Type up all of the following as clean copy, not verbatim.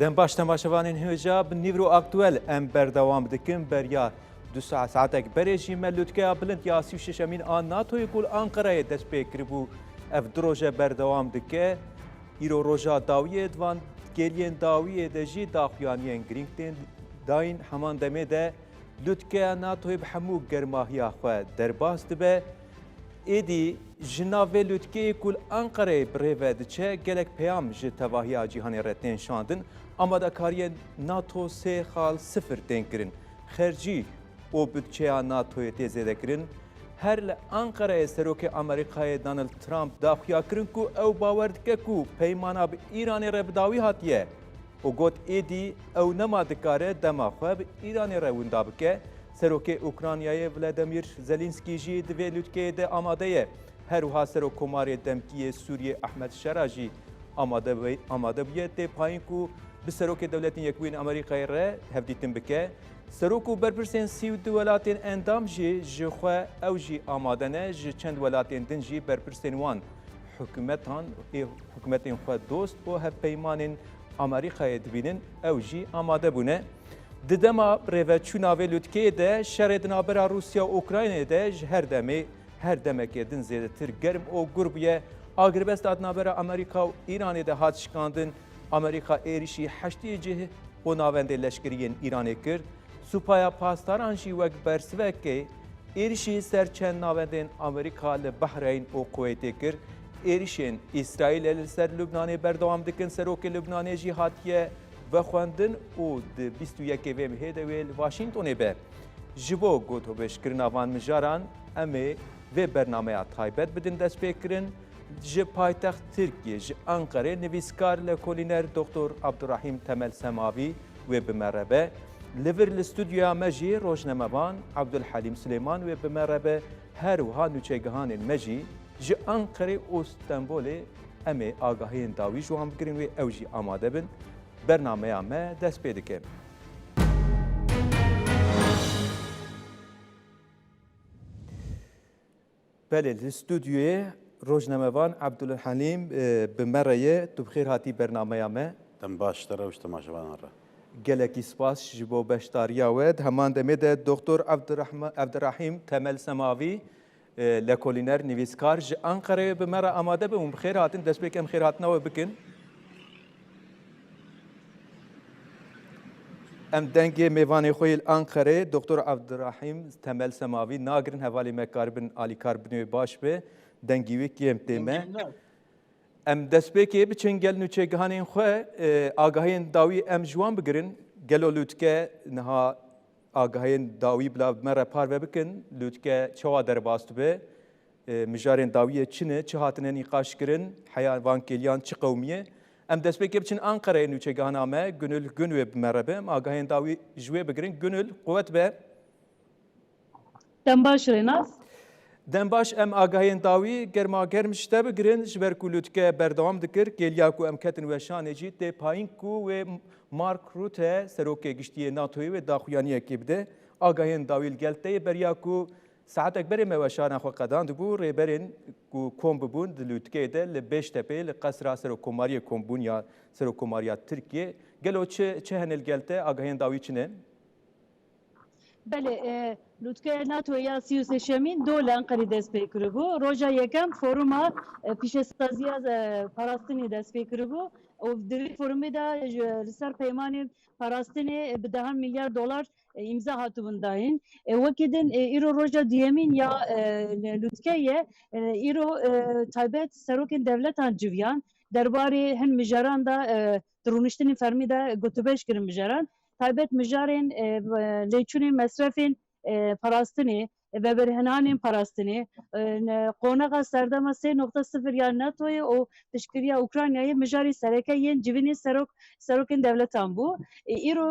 دم باش تماشاوانین هجا بنیورو اکتوال ام بردوام دکن بریا دو ساعتک برێژی مەلووتکەیە بلند یا 36مین ئان ناتۆی گوڵ ئەنقەرەیە دەست پێکرد بوو ئەف درۆژە بەردەوام دکە ئیرۆ ڕۆژا داویە دوان گێریên dawiyê de jî daxuyaniyên girîng tên dayîn heman demê de lûtkeya NATOyê bi hemû germahiya xwe derbas dibe êdî ji navê lûtkeyê ku li Enqereyê bi rêve diçe gelek peyam ji tevahiya cîhanê re tên şandin amadekariyên NATO sê xal sıfır tên kirin xercî û bütçeya NATOyê tê zêdekirin her li Enqereyê serokê Amerîkayê Donald Trump daxuya kirin ku ew bawer dike ku peymana bi İranê re bi dawî hatiye û got êdî ew nema dikare dema xwe bi İranê re winda bike serokê Ukraynayê Vladimir Zelenskî jî di vê lûtkeyê de amade ye her wiha Serokkomarê Demkiyê Sûriyê Ehmed Şera jî amade bûye tê payîn ku bi serokê dewletên Yekbûyîn Amerîkayê re hevdîtin bike Serok û berpirsên 32 welatên endam jî ji xwe ew jî amade ne ji çend welatên din jî berpirsên wan hikûmetên xwe dost û hevpeymanên Amerîkayê dibînin ew jî amade bûne. Di dema rêveçûna vê lûtkeyê de şerê di navbera Rûsya û Ukraynayê de ji her demekê din zêdetir germ û gur bûye agiribesta di navbera Amerîka û İranê de hat şikandin Amerîka êrişî heştê cih û navendê leşkeriyên İranê kir Supaya pastaran jî wek bersivekê êrişî ser çend navendên Amerîka li Behreyn û Kuweytê kir êrişên İsraîlê li ser Lubnanê berdewam dikin serokê Lubnanê jî hatiye vexwendin û di 21 vê mehê de wê li Washingtonê be ji bo gothûbêjkirina van mijaran em ê vê bernameya taybet bidin destpêkirin ji paytext Tirkiye ji Enqerê nivîskar lekolîner Dr. Abdurrahim Temel Semavî wê bimerebe li vir li stûdyoya me jî rojnamevan Abdulhelîm Silêman wê bimerebe her wiha nûçegihanên me jî ji Enqerê û Stenbolê em ê agahiyên dawî ji wan bigirin wê ew jî amade bin bernameya me dest pê dike. Belê li stûdyoyê rojnamevan Abdulhelîm bi me re ye tu bi xêr hatî bernameya me Dem baştara ew ji temaşevanan re gelekî spas ji bo beşdariya we di heman demê de Dr. Abdurrahim Temel Semavî lekolîner nivîskar ji Enqereyê bi me re amade bin û bi xêr hatin destpêk em xêr hatina we bikin. Em dengê mêvanê xwe li Enqerê Dr. Abdurrahim Temel Semavî nagirin hevalê me karibin alîkar binê baş be dengî wê kêm tê me. Em destpêkê biçin gel nûçegihanên xwe agahiyên dawî em ji wan bigirin gelo lûtke niha agahiyên dawî bila me re parve bikin lûtke çawa derbas dibe mijarên dawiyê çi ne çi hatine nîqaşkirin heya van kêliyan çi qewmiye em destpêkê biçin Enqereyê nûçegihana me Gönül Gün wê bi me re be em agahiyên dawî ji wê bigirin Gönül quvvet be Dem baş Rênaz Dem baş em agahiyên dawî germagerm ji te bigirin ji ber ku lûtke berdewam dikir gêliya ku em ketin weşanê jî tê payîn ku wê Mark Rutte serokê giştiyê NATOyê wê daxuyaniyekê bide agahiyên dawî li gel tê beriya ku saetek berê me weşana xwe qedandibû rêberên ku kom bibûn di lûtkeyê de li Bêştepê li qesra Serokkomariyê kombûn ya Serokkomariya Tirkiye gelo çi hene li gel te agahiyên dawî çi ne? Belê lûtkeya NATOya 33mîn do li Enqerê dest pê kiribû. Roja yekem foruma pîşesaziya parastinê dest pê kiribû û di vê forumê de li ser peymanê parastinê bi dehan milyar dolar imza hatibûn dayîn. Wekî din îro roja duyemîn ya lûtkeyê îro taybet serokên devletan civiyan derbarê hin mijaran da di rûniştinên fermî de gotûbêj kirin mijaran. Taybet mijarên lêçûnên mesrefên parastinê ve berhenanên parastinê qonaxa serdema 3.0 ya NATOyê û piştgiriya Ukraynayê mijarê sereke yên civînê serokên devletan bû. Îro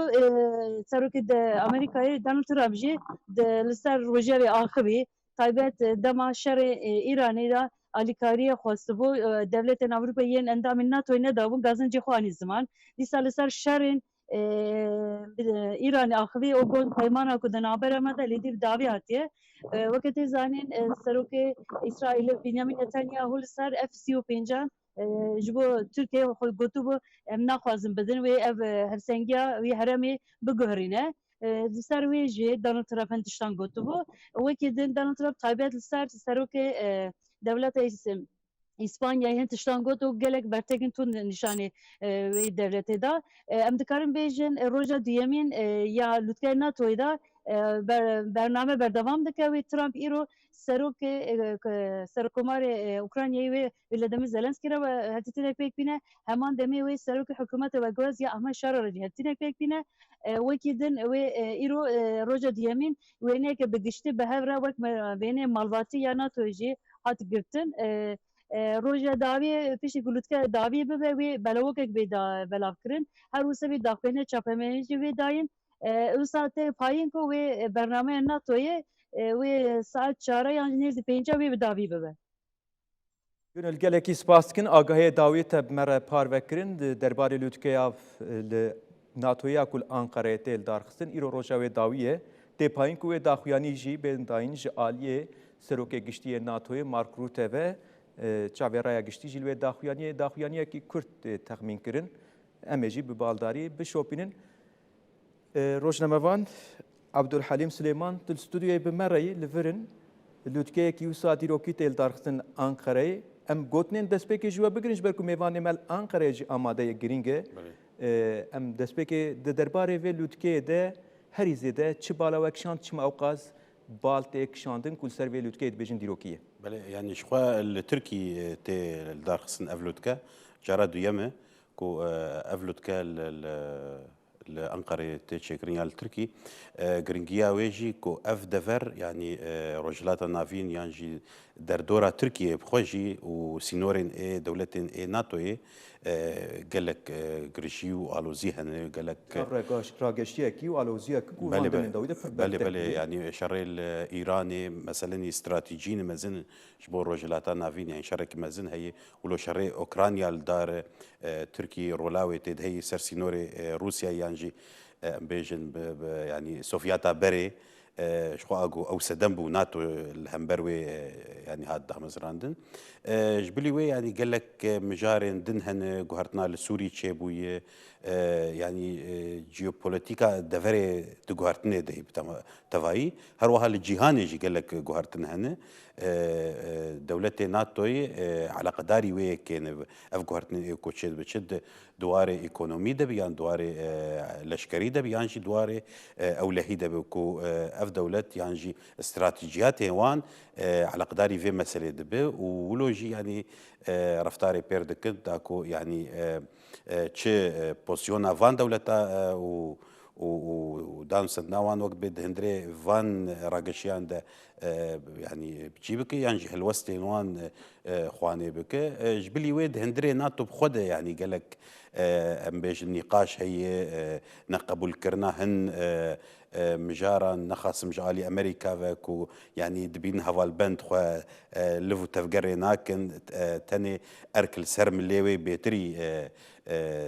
serokê Amerîkayê Donald Trump jî li ser rojevê axivî taybet dema şerê İranê de alîkariyê xwestibû devletên Avrupayê yên endamên NATOyê nedabûn gazincê xwe anî ziman. Dîsa li ser şerên İranê axivî û got peymana ku di navbera me de lêdî bi dawî hatiye. Wekî tê zanîn serokê İsraîlê Benyamin Netanyahu li ser F-35 ji bo Tirkiye xwe gotibo em naxwazin bidin wê ev hersengiya wî herêmê biguherîne. Li ser wê jî Donald Trump'in tiştan gotibo. Wekî din Donald Trump taybet li ser serokê dewleta İspanya'yı hin tiştan got û gelek bertekin tun nîşanê wê devletê da. Em dikarin bêjin roja duyemîn ya lûtkeya NATOyê da bername berdewam dike wê Trump îro serokê Serokkomarê Ukraynayê wê Volodymyr Zelenskî re hevdîtinek pêk bîne heman demê wê serokê hikûmetê Wegwazî Ahmed Şara re jî hevdîtinek pêk bîne. Wekî din wê îro roja duyemîn wêneyeke bi giştî bi hev re wek wêneyê malbatî ya NATOyê jî hat girtin. Roja dawî piştî ku lûtke dawî bibe wê belewokek bê belavkirin her wisa wê daxuyînê çapemenê jî wê dayîn. Wisa tê payîn ku wê bernameya NATOyê wê saet 4 yan nêzî 5 wê bi dawî bibe. Gönül gelekî spas dikin agahiyê dawî te bi me re parvekirin derbarê lûtkeya li NATOya ku li Ankarayê tê li darxistin îro roja wê dawî ye tê payîn ku wê daxuyanî jî bên dayîn ji aliyê serokê giştiyê NATOyê Mark Rutte ve çavêraya giştî jî li wê daxuyaniyekî Kurd texmîn kirin. Em ê jî bi baldarî bişopînin. Rojnamevan Abdulhalim Süleyman di stûdyoyê bi me re yî li virin lûtkeyekî wisa dîrokî tê li darxistin Ankarayê. Em gotinên destpêkê ji we bigirin ji ber ku mêvanê me li Ankarayê jî amadeyek girîng e. Em destpêkê di derbarê vê lûtkeyê de herî zêde çi balawek şand çi mewqaz bal tê kişandin ku li ser vê lûtkeyê dibêjin dîrokî ye. بله يعني شخوا التركي تي الدارخسن افلوتكا جرى دويمه كو افلوتكا الأنقرة تشكرين على التركي جرينجيا ويجي كو اف دفر يعني رجلات النافين يعني دردورة تركيا بخوجي وسينورين اي دولتين اي ناتو اي قال لك جريشيو الوزيهن قال لك راجشتيكي والوزيك بله بله يعني شر الايراني مثلا استراتيجيين مازن جبور رجلات النافين يعني شرك مازن هي ولو شر اوكرانيا الدار تركي رولاوي تد هي سرسينوري روسيا يعني بيجن يعني سوفياتا بري شخوا اجو او سدنبو ناتو الهمبروي يعني هاد مزراندن جبلي وي يعني قال لك مجارن دنهن جوهرتنا لسوري تشيبوي يعني جيوبوليتيكا دفري تجوهرتنا ده تفاي هروها الجيهاني جي قال لك جوهرتنا دولة ناتوي على قداري وي كان اف جوهرتنا كوتشيد بتشد دواري ايكونومي ده بيان دواري لشكري ده بيان جي دواري اولهي ده بكو اف دولت يعني جي استراتيجيات هوان على قداري في مسألة دبي ولوجي يعني رفتاري بير دكت داكو يعني تشي بوزيونا فان دولتا ودان سناوان وقت بيد هندري فان راجشيان ده يعني بجيبك يعني هالوستين وان خواني بك جبلي ويد هندري ناتو بخده يعني قالك ام بيج النقاش هي نقبل كرناهن مجارا نخص مجالي امريكا وكو يعني دبين هوال بند خو لفو تفقري ناكن تاني اركل سرم الليوي بيتري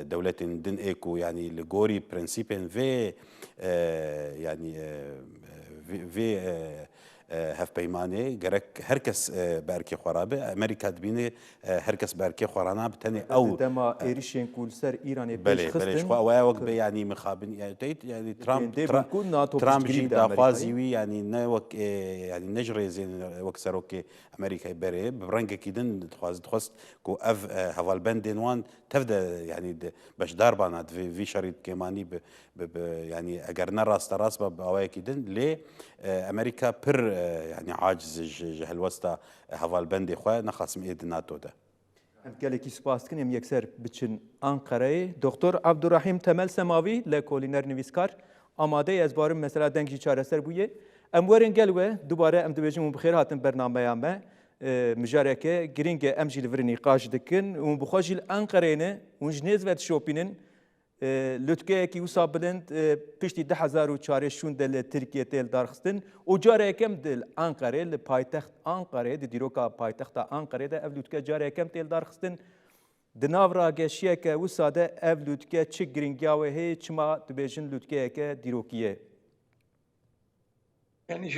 دولة دن ايكو يعني لغوري برنسيبين في يعني في هف بيمانه جرك هركس باركي خرابه امريكا دبينه هركس باركي خرانا بتاني او دما ايريشين كول سر ايران بله بله شو وقت يعني مخابن يعني ترامب جي دافازي وي يعني نوك يعني نجري زين وك سروكي امريكا بري برنك كيدن تخواز كو اف هفال بندين تبدا يعني باش داربان في شريط كيماني يعني اگر نراس راس بواي كيدن لي امريكا بر يعني عاجز هالوسطى هفال بندي خو نخصم ايد ناتو ده gelekî spas dikin em yekser biçin Ankara'yê Doktor Abdurrahim Temel Semavi le kolîner nivîskar amade ez barim mesela deng jî çareser bûye em werin gel we dubare em dibêjin û bixêr hatin bernameya me mijareke giring e em jî li vir nîqaş dikin û bixwe jî li Ankarayê ne hûn ji nêz ve dişopînin lûtkeyekî wisa bilind piştî 2004 şûn de li Tirkiye tê li darxistin û carekem di Ankarayê li paytext Ankarayê di dîroka paytexta Ankarayê de ev lûtke carekem tê li darxistin di nav rageşiyeke wisa de ev lûtke çi giringiya we heye çima dibêjin lûtkeyeke dîrokî ye يعني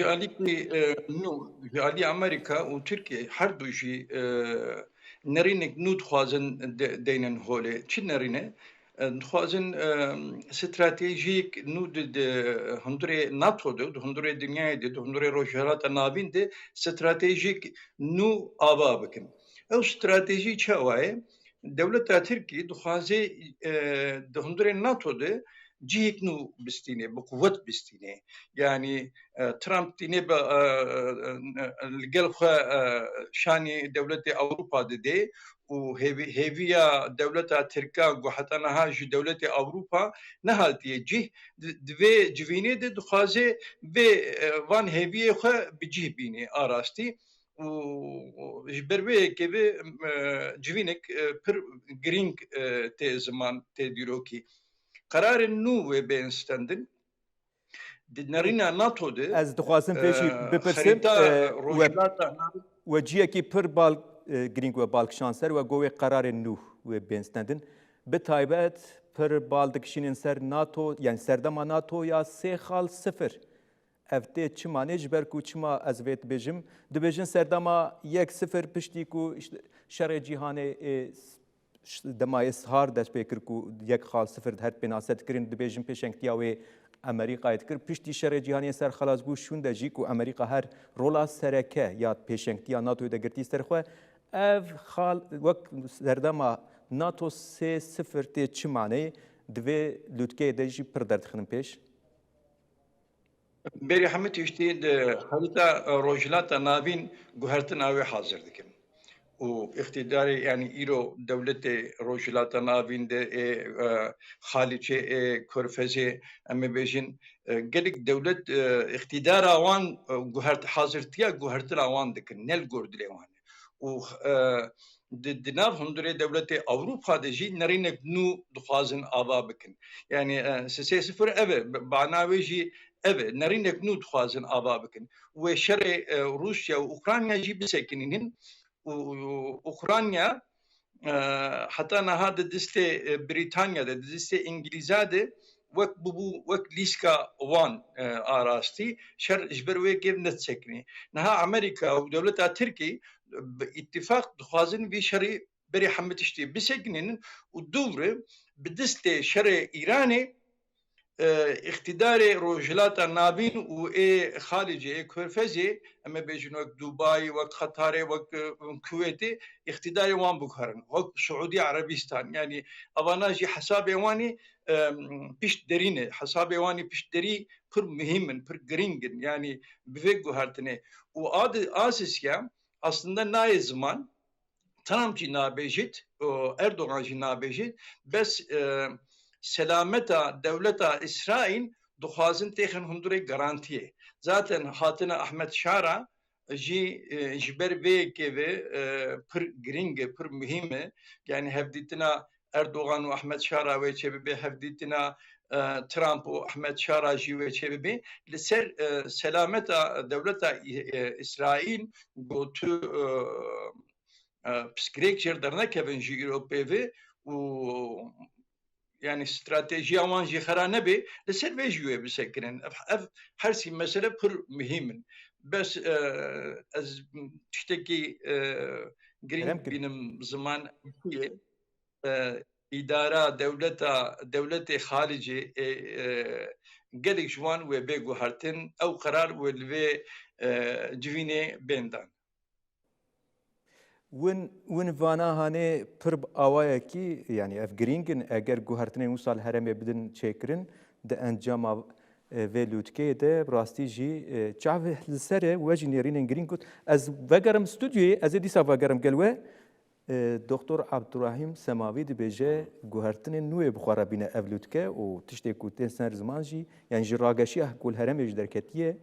جالي أمريكا وتركيا هر دو جي نرینک نود خوازن دینن هوله چی نرینه خوازن استراتژیک نود هندره ناتو ده هندره دنیای ده هندره روجرات نابین ده استراتژیک نو آوا بکن او استراتژی چه وای دولت ترکی دخوازه ده هندره ناتو ده جيك نو بستينه بقوة بستينه يعني ترامب تيني الجلخة شاني دولة أوروبا دي وهيفيا دولة تركيا وحتى نهاج دولة أوروبا نهالتي جيه دوي جويني دي دخازي في وان هيفيا خو بجيه بيني آراستي وجبروي كيف جوينك بر جرينج تي زمان تي ديروكي قرار النو بينستندن نرينا ناتو دي از دخوازم پیشی بپرسم خريطة روجلاتا و جیکی پر بال گرینگ و بالک شانسر و گوی قرار نو و بینستندن به تایبت پر بال دکشینن سر ناتو یعنی سردما ناتو یا سه خال صفر افته چمانه جبر کو چما از ویت بجم دبجن سردما یک صفر پشتی کو شرع جهان دما اسهار دست پیکر کو یک خال صفر هر بناست کرین دبجن پیشنگتیا و امریکا اتکر پشتی شرع جهانی سر خلاص بو شون دجی کو امریکا هر رولا سرکه یا پیشنگتیا ناتو دگرتی سرخو اف خال وقت سردما ناتو سه صفر تی چمانه دوی لوتکه دجی پر درد خنم پیش بيري حمد يشتي خريطة روجلاتا نابين جوهرتن أوي حاضر دكن واقتداري يعني إيرو دولة روجلاتا نابين ده خالجة كورفزة أما بيجن قلق دولة اقتدار أوان جوهرت حاضر تيا جوهرتن أوان دكن نل جورد ليوان و دناف هندري دولة أوروبا دجي نرينك نو دخازن آبا بكن يعني سي صفر أبا بعناويجي أبا نرينك نو دخازن آبا بكن وشرع روسيا وأوكرانيا جي بسكنين وأوكرانيا حتى هذا دستة بريطانيا ده دستة إنجليزا وقت ببو وقت ليسكا وان آراستي شر إجبروي كيف نتسكني نها أمريكا ودولة تركي باتفاق دخوازن في شرع بري حمد تشتي بسجنين والدورة بدست شرع إيراني اقتدار روجلاتا نابين و خارجي كورفزي اما بيجن وقت دبي وقت قطر وقت كويتي اقتدار وان بكهرن وقت سعودي عربستان يعني اباناجي حساب واني بيش درينه حساب واني بيش دري بر مهمن بر جرينجن يعني بفيجو هارتني واد اساسيا aslında ne zaman Trump'cı nabejit, Erdoğan'cı nabejit, bes selameta devleta İsrail duhazın tehn hundure garantiye. Zaten hatına Ahmet Şara jiber ve keve pır gringe pır mühime yani hevditina Erdoğan ve Ahmet Şara ve çebibe hevditina Trump و Ahmet Şara ve çebibe لسر selameta devleta İsrail gotu psikrek dernek kevin Europe و يعني استراتيجية وان جي خرانة بي لسر بيجيوه بسكرين هرسي مسألة بر مهمن بس از تشتكي جرين بينم زمان إدارة دولة خارجي قلق جوان وبيقو هارتن أو قرار والوي جويني بيندان ون وانا هانه پر آوایا کی یعنی اف گرینگن اگر گوهرتنه اون سال هرمه بدن چکرن ده انجام و لوتکه ده براستی جی چاو لسره وجی نرین گرینگوت از وگرم استودیوی از دیسا وگرم گلوه دکتر عبدالرحیم سماوی دی بجه گوهرتنه نوی بخواره بینه اف لوتکه و تشتی کوتن سن زمان جی یعنی جی راگشی کل هرمه جدرکتیه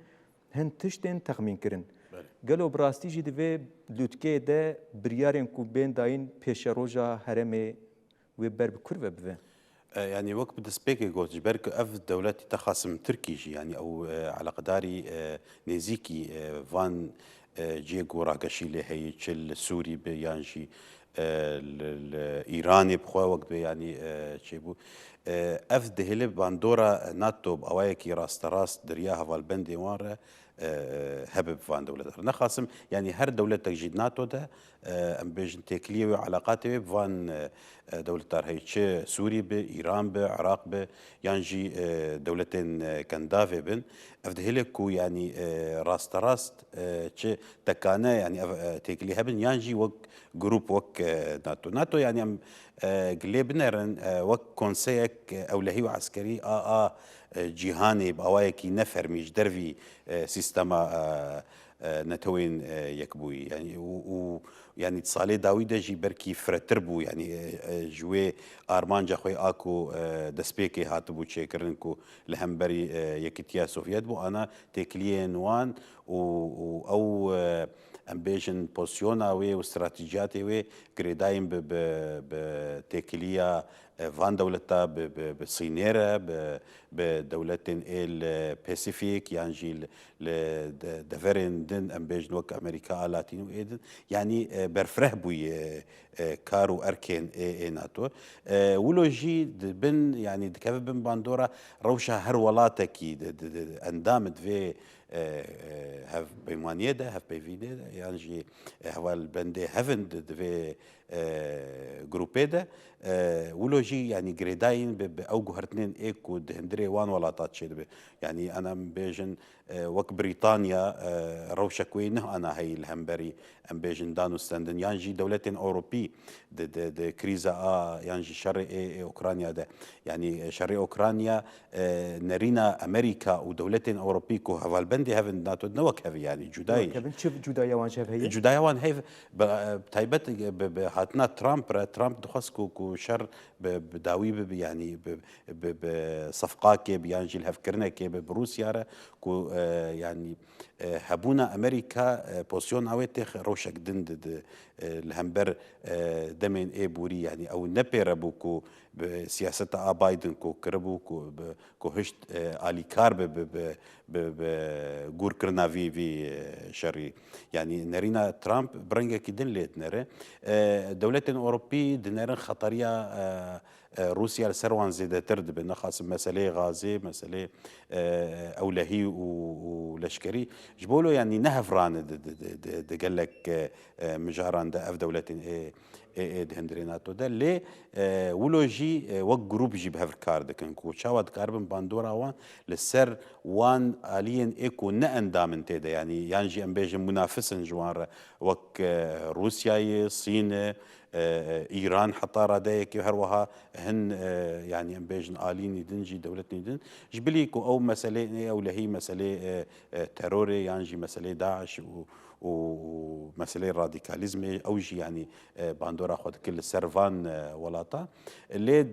هن تشتین تخمین کرن گلو براستی جی دوی لوتکه ده بریارن کو بین داین پیش روژا هرمه و بر بکر و بوه يعني وقت بدسبيكي قلت جبرك اف دولتي تخاصم تركي يعني او على قداري نيزيكي فان جيغو راكشي اللي هي تشل سوري بيانشي الايراني بخوا وقت يعني تشيبو اف دهله باندورا ناتو باوايكي راست راست درياها فالبندي واره هبب فان دولة نخاسم يعني هر دولة تجديد ناتو ده ام بيجن تكليه وعلاقاته بفان دولة هي سوري ب ايران ب عراق ب يانجي دولتين كندافي بن افدهلكو يعني راست راست تكانا يعني تكليه هبن يانجي وك جروب وك ناتو يعني ام قليبنرن وك كونسيك اولهي وعسكري جیهانی باوایی کی نفرمیش دروی سیستما نتوين يكبوي يعني يعني تصالي داويدا جي بركي فرتربو يعني جوي ارمانجا خوي اكو دسبيكي هاتبو تشيكرنكو لهمبري يكتيا سوفيت بو انا تكليه نوان او امبيجن بوزيونا وي واستراتيجياتي وي كريدايم بتكليه فان دولتا بصينيرة بدولتين الباسيفيك يعني دفرين دن امبيجن وك امريكا لاتينو ايدن يعني برفرهبوي كارو اركين ناتو ولوجي بن يعني دكاف بن باندورا روشا هر ولاتكي اندامت في هاف بيمانيدا هاف بيفيدا يعني هوال بندي هافند في جروبيدا ولوجي يعني جريداين باوجه هرتنين ايكو دهندري وان ولاتات شيء يعني انا بيجن وك بريطانيا روشا كوينه انا هي الهمبري ام بيجن دانو ستاندن يانجي دولتين اوروبي د كريزا يانجي شرق اوكرانيا ده يعني شرق اوكرانيا نرينا امريكا ودولتين اوروبي كو هفال بندي هافن ناتو نوك هافي يعني جداي كابن شوف جدايا وان شاف هي جدايا وان هيف بتايبت هاتنا ترامب دخس كو شر بداوي يعني بصفقات كي بيانجي الهفكرنا كي بروسيا كو يعني هبونا امريكا بوزيون اويتخ روشك دند الهمبر دمين اي بوري يعني او نبيربو كو بسياسة بايدن كو كربو كو هشت الي كارب بجور كرنا في شري يعني نرينا ترامب برنجا كدن ليت نرى دولتين اوروبي دنرن خطريه روسيا لسروان زيادة ترد بنخاص مسألة غازي مسألة أولهي ولشكري جبولو يعني نهفران قال لك مجاران ده أف دولتين دهندريناتو ده ليه ولوجي وق جروب جيب هفر كارد كان كو شاود كاربن باندورا وان للسر وان آليين إيكو نأن دامن تيدا يعني يانجي أمبيجي منافسن جوار وك روسيا الصين ايران حتى رادايك هروها هن يعني امبيجن الين يدنجي دولتني دن جبليكو او مساله او لهي مساله تروري يعني مساله داعش ومساله الراديكاليزم او جي يعني باندورا خد كل سيرفان ولاتا اللي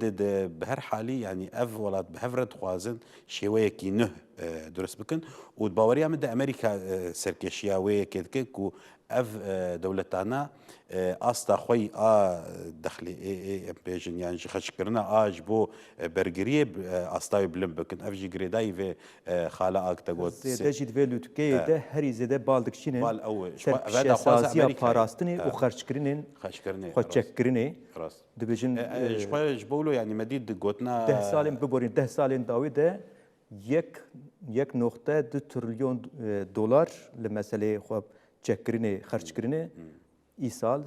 بهر حالي يعني اف ولات بهفرد خوازن شويه كي نه درس بكن وباوريا مد امريكا سركشياوي كيدكو اف دولتانا استا خوي دخلي بيجن يعني خشكرنا جبو برجريه استا بلم بكن اف جي جريداي في خالا اكتاغوت زيدا جيد فيلو تكي ده هري زيدا بالدك شينين بال او هذا خاص باراستني وخرشكرنين خشكرني خوتشكرني راس دبيجن شوي جبولو يعني مديد قوتنا 10 سالين ببورين 10 سالين داوي ده يك نقطة 2 تريليون دولار لمسألة خو تشكرني خرشكرني إيصال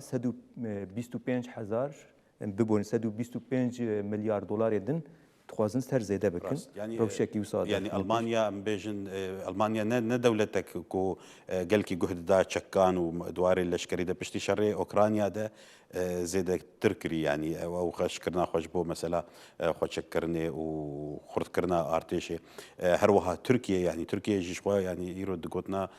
125,000 ببورين 125 مليار دولار يدن تخوازن سر زيادة بكن يعني روشكي وصاد يعني ألمانيا بيجن ألمانيا ندولتك كو قالكي جهد دا تشكان ودواري اللشكري ده بشتي شري أوكرانيا ده زيادة تركري يعني أو خشكرنا خوشبو مثلا خوشكرني وخرتكرنا أرتيشي هروها تركيا يعني تركيا جي شوي يعني يرد قوتنا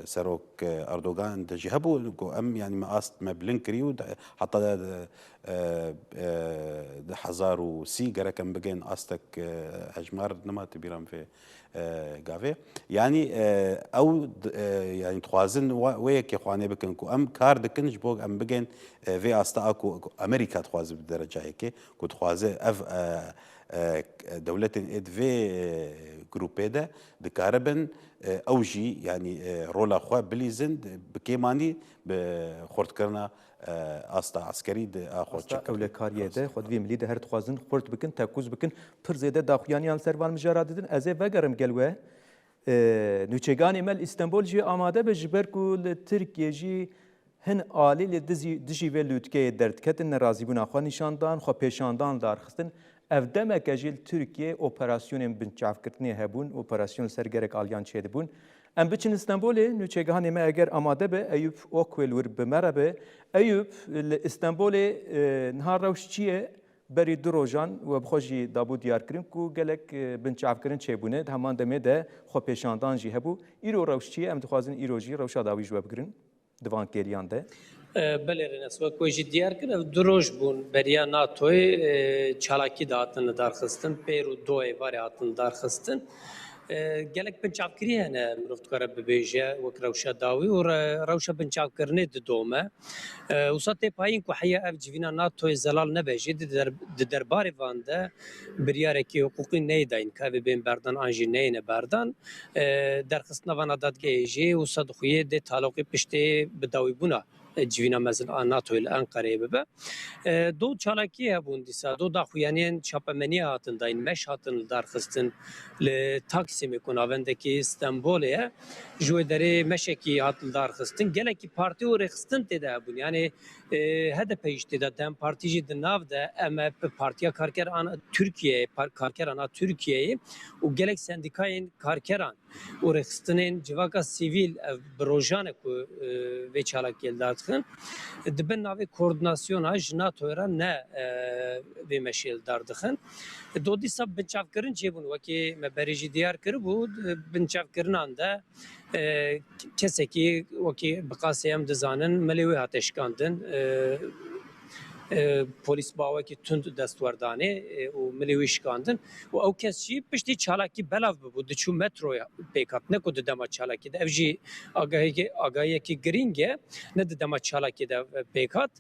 سروك أردوغان ده جهبو أم يعني ما أست ما بلنكري حتى ده حزارو سي كم بجين أستك هجمار نما تبيرم في قافي يعني أو يعني تخوازن ويك إخواني بكنكو أم كارد كنج بوج أم بجين في أستاكو أمريكا تخواز بالدرجة هيك كنت خوازه أف دولتين إد في جروبيدا دكاربن أوجي يعني رولا خوا بليزن بكيماني بخورت كرنا استا عسكري ده خود چک اول کاریه ده خود ویم لیده هر تخوازن خورد بکن تاکوز بکن پر زیده داخویانی آن سروان مجرد دن از وگرم گلوه نوچگانی مل استانبول جی آماده به جبر کو ترکیه جی هن عالی دجی و لوتکه درد کتن نرازی بونا خو نشاندان خو پیشاندان دارخستن اف دمک جیل ترکیه اپراسیون بنچاف کردنی هبون اپراسیون سرگرک آلیان چه بون ام بچن استانبول نوچگانی ما اگر آماده به ایوب اوکول ور بمربه ایوب استانبول نهار روش چیه بری دروجان و بخوجی دابو دیار کرن کو گلک بنچاف کرن چه بونه همان دمه ده خو پیشاندان جی هبو ایرو روش چیه ام دخوازن ایرو جی روشا داوی جواب کرن دوان کلیان ده بله رناس و کوچی دیار کرد دروج بون بریا ناتوی چالاکی داتن دارخستن پیرو دوی واری هاتن دارخستن gelek binçavkirî hene mirov dikare bibêje wek rewşa dawî û rewşa binçavkirinê didome wisa têpayîn ku heya ev civîna NATOyê zelal nebe jî di derbarê van de biryarekî hukûqî neyê dayîn ka evê bên berdan an jî neyêne berdan derxistina vana dadgehê jî wisa dixuye dê taloqî piştê bi dawîbûna civîna mezin a NATOyê li Enqereyê bibe do çalakî hebûn dîsa do daxuyaniyên çapemeniye hatin dayîn meş hatin li darxistin li Taksimê ku navendekî Stenbolê ye ji wê derê meşekî hatin darxistin gelekî partî û rêxistin tê de hebûn yani HDP jî tê de dem partî jî di nav de MHP Partiya Karkeran Türkiye Karkerana Türkiye'yi û gelek sendikayên karkeran û rêxistinên civaka sivîl ev bi rojane ku vê çalakiyê dardixin dibin navê koordinasyona ji NATOyê re ne vê meşê dardixin do dîsa binçavkirin çêbûn wekî me berê jî diyar kiribû binçavkirinan de kesekî wekî bi qasê em dizanin milê wê hate şikandin polis bawekî tund destwerdanê û milê wî şikandin û ew kes jî piştî çalakî belav bibû diçû metroya pêkat ne ku di dema çalakî de ev jî agahiyekî girîng e ne di dema çalakî de pêkat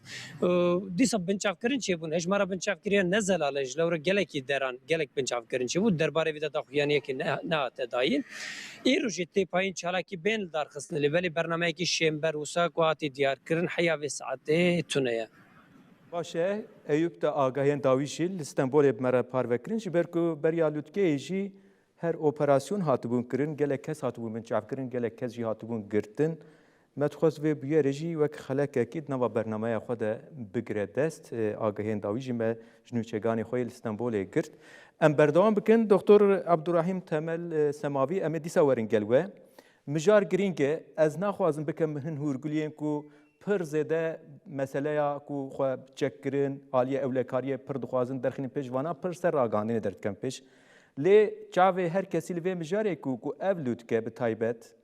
dîsa binçavkirin çêbûn hejmara binçavkiriya ne zelale ji lewre gelekî deran gelek binçavkirin çêbû derbarê vî de daxuyaniyekî nehate dayîn îro jî têpayîn çalakî bên li darxistin li belê bernameyekî şêmber wisa ku hatî diyarkirin heya vê saetê tune ye باشه ایوب تا آگاهی داویشی استانبول بمره پارو ji ber ku beriya lûtkeyê jî her operasyon hatibûn kirin gelek kes hatibûn binçav kirin gelek kes jî hatibûn girtin me dixwest vê bûyerê jî wek xelekekî nava bernameya xwe de bigire dest agahiyên dawî jî me ji nûçeganê xwe yê li Stenbolê girt em berdewam bikin Doktor Abdurrahîm Temel Semavî em ê dîsa werin gel we mijar girîng e ez naxwazim bikim hin hûrguliyên ku پر زده مسئله کو خو چک کرن عالیه اولکاریه پر دخوازن درخین پیش وانا پر سر راگاندین درد کم پیش لی چاوه هر کسی لوی مجاره کو اولود که به تایبت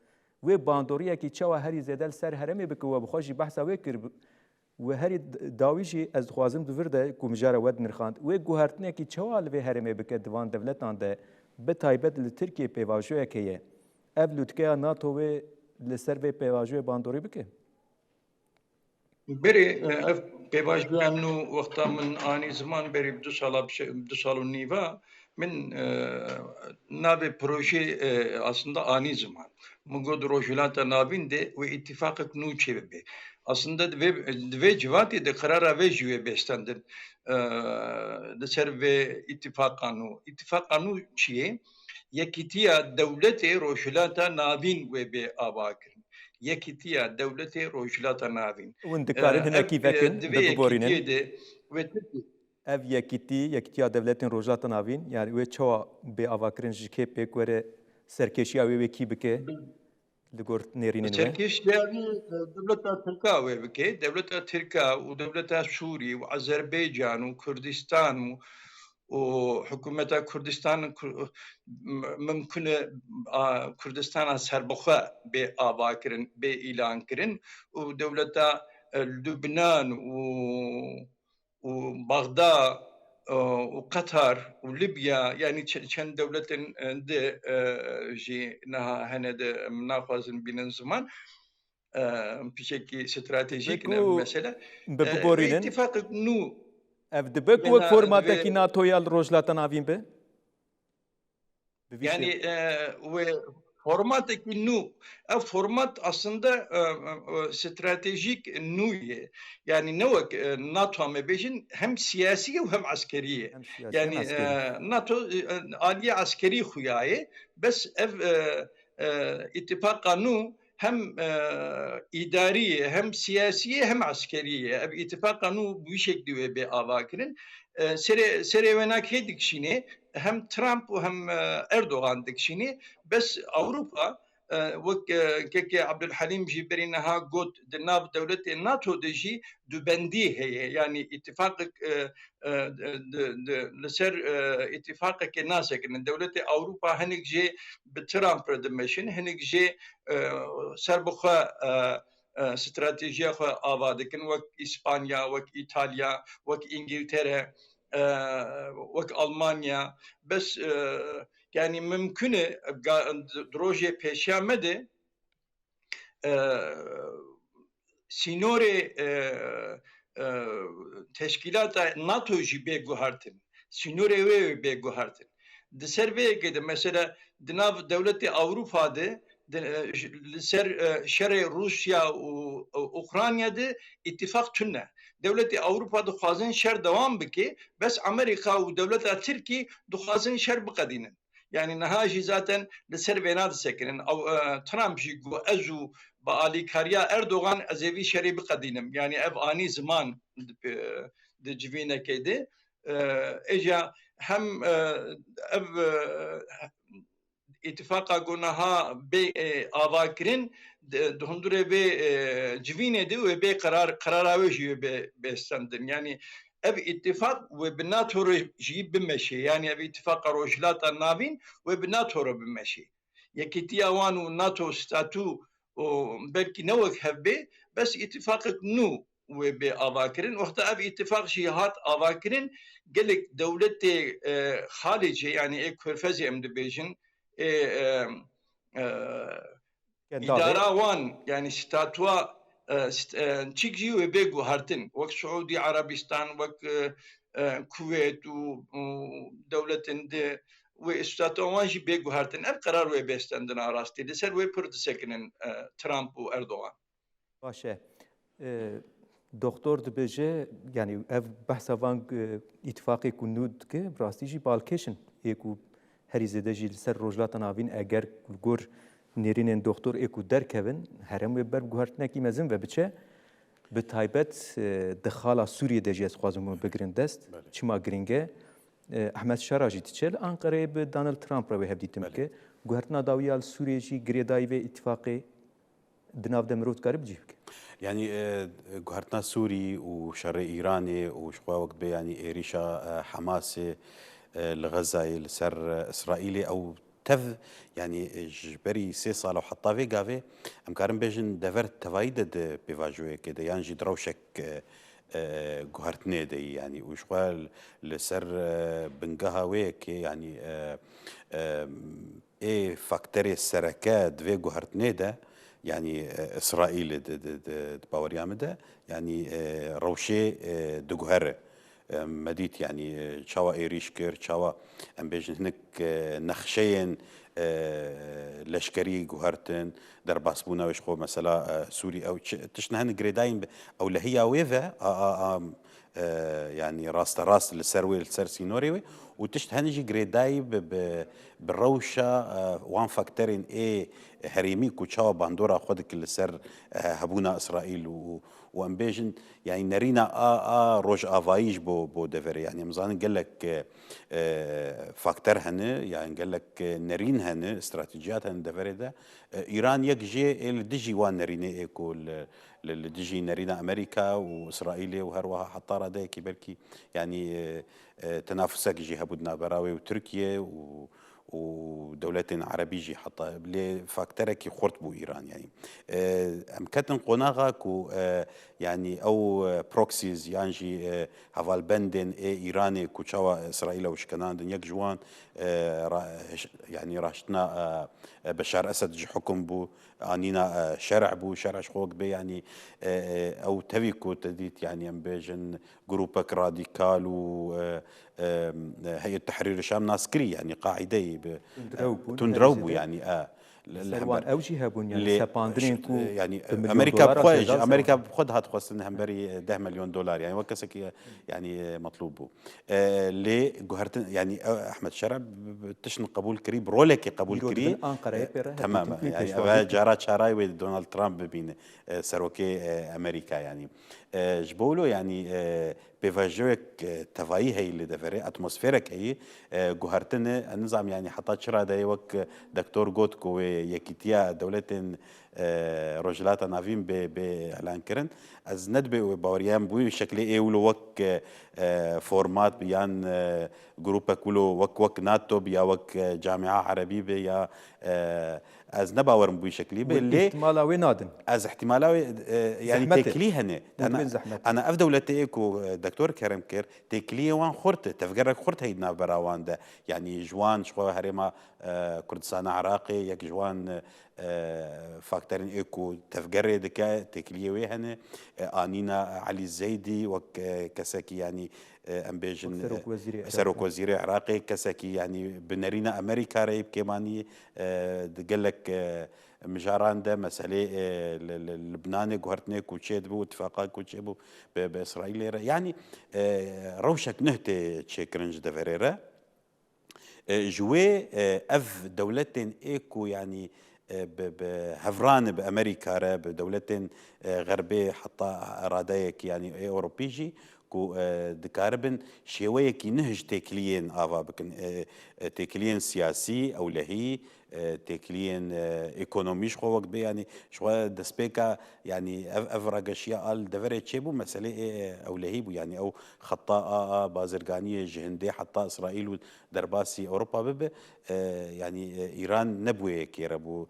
و باندوریه کی چاوه هری زده سر هرمی بکو و بخوشی بحثا و کر و هری داویجی از خوازم دو ورده کو مجاره ود نرخاند و گوهرتنه کی چاوه لوی هرمی بکه دوان دولتان ده به تایبت ل ترکیه پیواژوه کیه اولود که ناتو و لسر و پیواژوه باندوری بکه بري بيواجه انه وقت من اني زمان بري بدو سال ونيفا من نابي بروجي aslında ani zaman. Mugod rojulata nabinde ve ittifakık nu çevibe. Aslında ve civati de karara ve jüve bestandın. De ser ve ittifak anu çiye yekitiya devleti rojulata nabin ve be abakir. یکیتیا دولت روجلات ناوین وندکارن هنا کیفکن بگورینن ev yekitiya devletin rojlata navîn yani wê çawa bê avakirin ji kê pêk were serkêşiya wê wekî bike li gor nêrînên we serkêşiya devleta Tirka wê bike devleta Tirka û devleta Sûrî û Azerbaycan û Kurdistan û وحكومة كردستان ممكن كردستان سربخة بآباكرن بإعلان كرن ودولة لبنان وبغداد وقطر وليبيا يعني كان دولة ده جي نها هند مناخذن بين زمان بشكل استراتيجيك مثلا اتفاق نو ev dibek wek formatekî NATOya li rojlata navîn be? Yani ve formatekî nû ev format aslında stratejik nûye. Yani ne wek NATO me bêjin hem siyasî û hem askeriye. Yani NATO aliye askeri xuyaye bes ev اتفاق قانون هم إدارية هم سياسية هم عسكرية أب اتفاق قانون بشكل بآواكرن سري وناك هيدك شيني هم ترامب وهم أردوغان دكشيني بس أوروبا وك كيكي عبد الحليم جبري نها قد دناف دولة الناتو دجي دبندي هي يعني اتفاق لسر اتفاق كناسك ان دولة أوروبا هنك جي بترامب دمشن هنك جي سربخه استراتيجية خو آبادكن وك إسبانيا وك إيطاليا وك إنجلترا وك ألمانيا بس يعني ممكن دروجي بيشامده سينوري تشكيلات ناتو جي بيجو هارتن سينوري وي بيجو هارتن دسربي كده مثلا دناف دولة أوروبا ده لسر شرق روسيا وأوكرانيا ده اتفاق تنه دولة أوروبا دخوازن شر دوام بكي بس أمريكا ودولة تركي دخوازن شر بقدينن يعني نهاجي ذاتا لسر بينات سكنن أو ترامب جيجو أزو بآلي كاريا أردوغان أزيبي شري بقدينم يعني أب آني زمان دجفينة كده إجا هم أب اتفاقا قلناها بي آواكرين دهندره بي جفينة دي وبي قراراوشي بستندن يعني اب اتفاق وبناتو جيب بمشي يعني اب اتفاق روجلات النابين وبناتو بمشي يكتيا وانو ناتو ستاتو بلكي نوك هبي بس اتفاق نو وبي آواكرين وقت اب اتفاق جهات آواكرين قلك دولتي خارجي يعني اي كورفزي ام دبيجن إدارة وان يعني ستاتوا تشيجي وبيجو هارتن وك سعودي عربستان وك كويت ودولة واستاتوا وان جي بيجو هارتن اب قرار وبيستندنا راستي لسر ويبرد سكنن ترامب وأردوغان باشه دكتور دبيجي يعني اف بحث وان اتفاقي كنود كي براستي جي بالكيشن يكو هریزده جیل سر روزلات ناوین اگر گور نرینن دکتر اکو در کبن هرم و بر گوهرت نکی مزن و بچه به تایبت دخالا سوریه دجیز خوازمون بگرن دست چما گرینگه احمد شراجی تچل انقره به دانالد ترامپ رو هبدیتم که گوهرت ناداویال سوریه جی گریدای و اتفاقی دناف دمروت قرب جيب يعني جهرتنا سوري وشر إيراني وشقوا وقت يعني إيريشا حماسي لغزة لسر إسرائيلي أو تف يعني جبري سي صالو حطا في قافي أم كارم بيجن دفرت تفايدة بيفاجوه كده يعني جي دروشك جهرتنا دي يعني وشقوا لسر بنقها ويك يعني إيه فاكتوري السركات في جهرتنا ده يعني إسرائيل باوريام ده يعني روشي دجهرة مديت يعني شوا إيريشكر شوا أم بيجن هناك نخشين لشكري جهرتن در باسبونا ويشخو مثلا سوري أو تشنهن جريداين أو لهي ويفا يعني راس للسروي للسر سينوري وتشتهنجي جريداي بالروشة وان فاكتورين ايه هريميك وشاوا باندورا خودك للسر هبونا اسرائيل وامبيجن يعني نرينا روج افايج بو ديفر يعني مزان قال لك فاكتور هنا يعني قال لك نرين هنا استراتيجيات هنا ديفر ده ايران يجي الدجي وان نرينا ايكو الدجي نرينا امريكا واسرائيل وهروها حطاره ده كبركي يعني تنافسك يجي هبودنا براوي وتركيا ودولتين عربية حتى بلي فاكتورك خرط بو إيران يعني أمكتن قناغك يعني أو بروكسيز يعني هفال بندن إيراني كوشاوا إسرائيل وشكنان دن يك جوان يعني راشتنا بشار أسد جي حكم بو آنينا شرع بو شرع شخوك بي يعني أو تفيكو تديت يعني أمبيجن جروبك راديكال و هيئة تحرير الشام ناسكري يعني قاعدة تندروبو يعني سلوان اوجي هبون يعني سباندرين كو يعني بمليون امريكا دولار بخوج أجازة امريكا بخدها تخصن همبري 10 مليون دولار يعني وكسك يعني مطلوبه لي جوهرتن يعني احمد شرع تشن قبول كري برولك قبول يرود كري بن أنقرة بيرة تمام هبيتن يعني بيشوالي جارات شراي ودونالد ترامب بين سروكي امريكا يعني جبولو يعني بيفاجوك تفاي هي اللي دفري اتموسفيرك هي جوهرتن النظام يعني حطات شرا داي وك دكتور جوتكو يكيتيا دولتين رجلات نافين باعلان كرن از ندبي باوريان بوي شكل ايه ولو وك فورمات بيان جروبا كله وك ناتو بيا وك جامعه عربيه بيا از نباور بوي شكلي باللي احتمالا وينادن از احتمالاوي يعني تكلي هنا وين زحمتي انا افضل دولتيكو دكتور كرم كير تكلي وان خرت تفكرك خرت هيدنا براوان ده يعني جوان شخو هريما كردستان عراقي يك جوان فاكتورين ايكو تفكر دكا تكلي وهنا انينا علي الزيدي وك كساكي يعني امبيجن سروك وزير عراقي كساكي يعني بنرينا امريكا ريب كماني قال لك مجاران ده مسألة لبنان جوهرتني كوتشيد بو اتفاقات كوتشيد بو بإسرائيل يعني روشك نهتي تشيكرنج دفريرا جوي اف دولتين ايكو يعني بهفران بامريكا بدولتين غربيه حتى رادايك يعني اوروبيجي كو دكاربن شويه كي نهج تكلين افا بكن تكلين سياسي او لهي تكلين ايكونوميش خو وقت يعني شو دسبيكا يعني افرق اشياء قال دفرت شيبو مساله او لهيبو يعني او خطاء بازرقانيه جهندي حتى اسرائيل ودرباسي اوروبا بب يعني ايران نبوي كيربو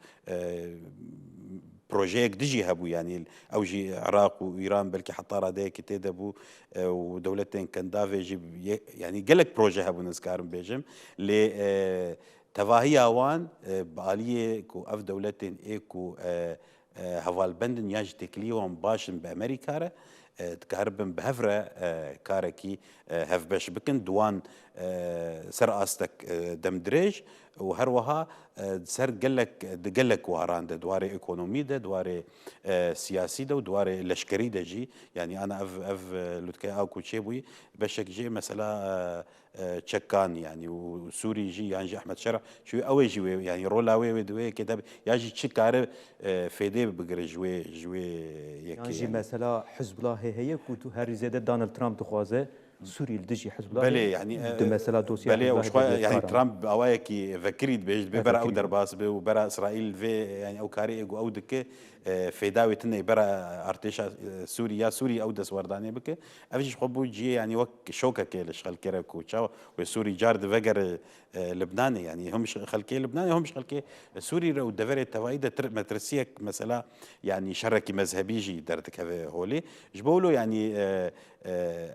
بروجيك دجي هبو يعني اوجي عراق وايران بلكي حتى راديك تدبو ودولتين كندافي يعني قالك بروجي هبو نسكارم بيجم ل تفاهي اوان باليه كو اف دولتين ايكو هوال بندن ياج تكليوان باشن بامريكا تكهربن بهفرة كاركي هف باش بكن دوان سر استك دمدريج وهروها سر قلك وهران ده دواري ايكونومي ده دواري سياسي ده ودواري لشكري ده جي يعني انا اف لوتكي او كوتشيبوي باشك جي مثلا تشكان يعني وسوري جي يعني جي احمد شرع شو اوي جي يعني رولاوي ودوي كده ياجي تشكار فيدي بقر جوي يعني جي مثلا حزب الله هي كنت هاري زيادة دونالد ترامب تخوازه سوري الدجي حزب الله بلي يعني دو مثلا دوسيا بلي وشوي يعني ترامب اوايكي فكريت بيج ببرا او درباس وبرا اسرائيل في يعني او كاري او دك في داوي تني برا ارتيشا سوريا سوري او دس ورداني بك افيش خبو جي يعني وك شوكه كيلش خلكيرك وشاو وسوري جارد فجر لبناني يعني همش خلكي لبناني همش خلكي سوري رو دفري توايد مترسيك مثلا يعني شركي مذهبي جي درتك هولي جبولو يعني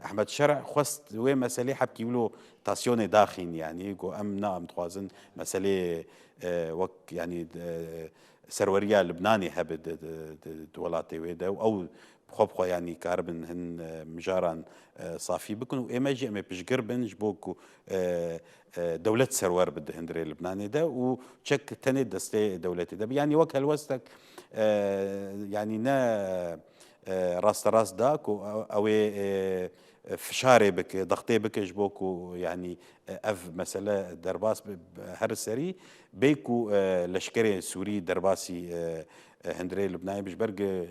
احمد شرع خست وين مسألة حبكي له تاسيون داخين يعني جو ام نعم توازن مسألة وك يعني سروريا لبناني هبد دولاتي ويدا او بخبخو يعني كاربن هن مجاران صافي بكون ايماجي ام بيشقربن جبوكو دولة سرور بده هندري لبناني ده وتشك تاني دستي دولتي ده يعني وك هالوستك يعني نا راس داك او فشاري بك ضغطي بك جبوكو يعني اف مسألة درباس هر السري بيكو لشكري سوري درباسي هندري لبناني بجبرق